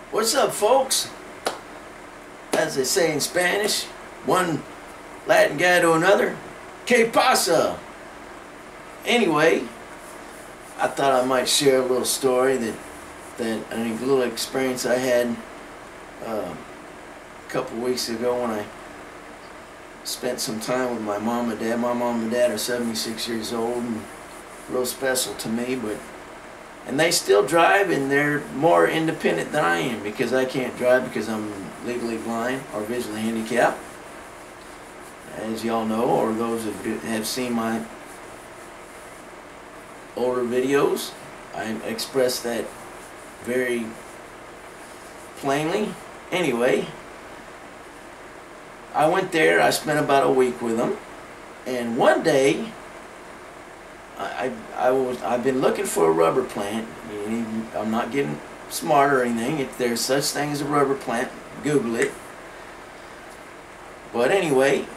What's up, folks? As they say in Spanish, one Latin guy to another, ¿Qué pasa? Anyway, I thought I might share a little story that a little experience I had a couple weeks ago when I spent some time with my mom and dad. My mom and dad are 76 years old and real special to me, and they still drive, and they're more independent than I am because I can't drive because I'm legally blind or visually handicapped, as y'all know, or those that have seen my older videos. I expressed that very plainly. Anyway, I went there. I spent about a week with them, and one day I've been looking for a rubber plant. I'm not getting smart or anything. If there's such thing as a rubber plant, Google it. But anyway,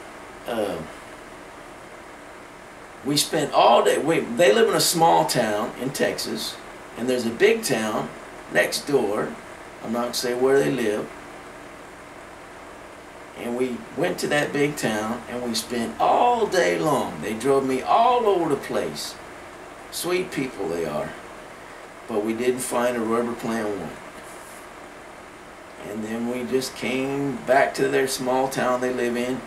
we spent all day. They live in a small town in Texas, and there's a big town next door. I'm not going to say where they live. And we went to that big town, and we spent all day long. They drove me all over the place. Sweet people they are. But we didn't find a rubber plant one. And then we just came back to their small town they live in.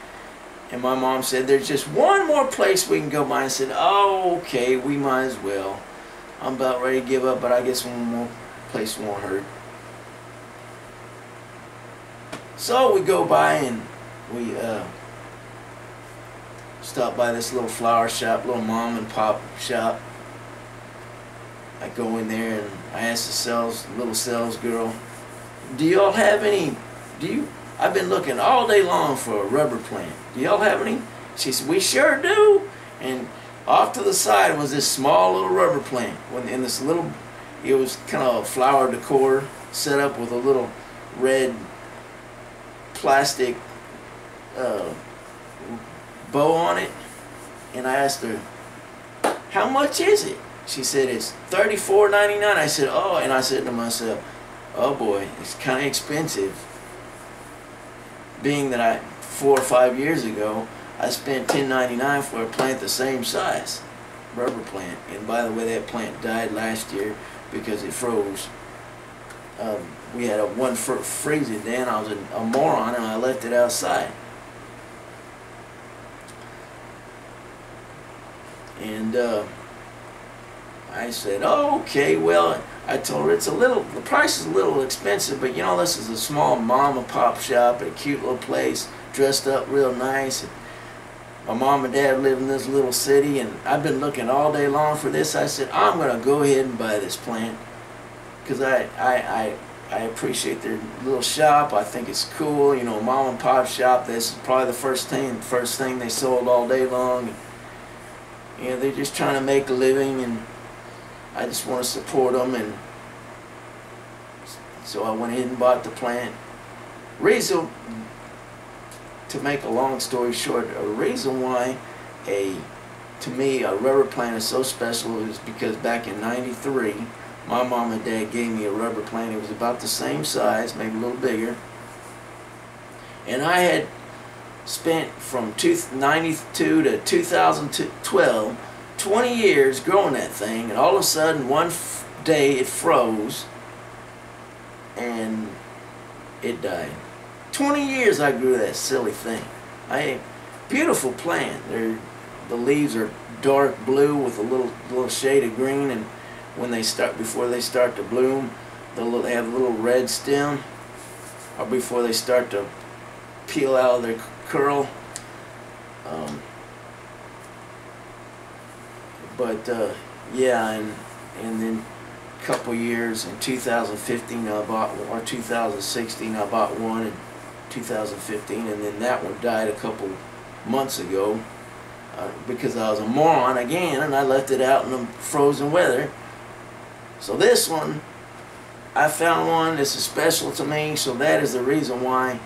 And my mom said, there's just one more place we can go by. I said, oh, okay, we might as well. I'm about ready to give up, but I guess one more place won't hurt. So we go by and we stop by this little flower shop, little mom and pop shop. I go in there and I ask the little sales girl, do y'all have any, I've been looking all day long for a rubber plant. Do y'all have any? She said, we sure do. And off to the side was this small little rubber plant. In this little, it was kind of a flower decor set up with a little red plastic bow on it. And I asked her, how much is it? She said, it's $34.99. I said, oh, and I said to myself, oh boy, it's kind of expensive. Being that 4 or 5 years ago, I spent $10.99 for a plant the same size, rubber plant. And by the way, that plant died last year because it froze. We had one freezing day, and I was a moron, and I left it outside. And I said, oh, okay, well, I told her the price is a little expensive, but you know, this is a small mom and pop shop at a cute little place, dressed up real nice. My mom and dad live in this little city, and I've been looking all day long for this. I said, I'm going to go ahead and buy this plant because I appreciate their little shop. I think it's cool, you know, mom and pop shop. This is probably the first thing they sold all day long. And, you know, they're just trying to make a living, and I just want to support them. And so I went ahead and bought the plant. To make a long story short, a reason why to me a rubber plant is so special is because back in '93, my mom and dad gave me a rubber plant. It was about the same size, maybe a little bigger. And I had spent from 1992 to 2012, 20 years growing that thing, and all of a sudden one day it froze and it died. 20 years I grew that silly thing. Beautiful plant. The leaves are dark blue with a little shade of green, and before they start to bloom, they have a little red stem, or before they start to peel out of their curl. Yeah, and then a couple years in 2015 I bought one, or 2016 I bought one in 2015, and then that one died a couple months ago because I was a moron again and I left it out in the frozen weather. So this one, I found one. This is special to me, so that is the reason why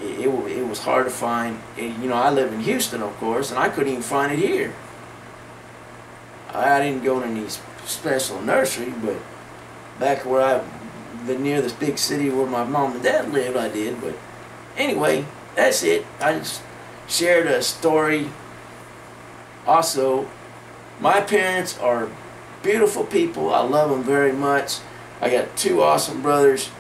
it was hard to find. You know, I live in Houston, of course, and I couldn't even find it here. I didn't go to any special nursery, but back where I near this big city where my mom and dad lived, I did. But anyway, that's it. I just shared a story. Also, my parents are beautiful people. I love them very much. I got two awesome brothers,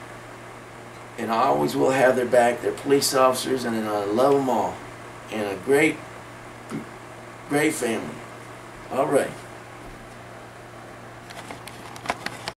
and I always will have their back. They're police officers, and I love them all. And a great family. All right.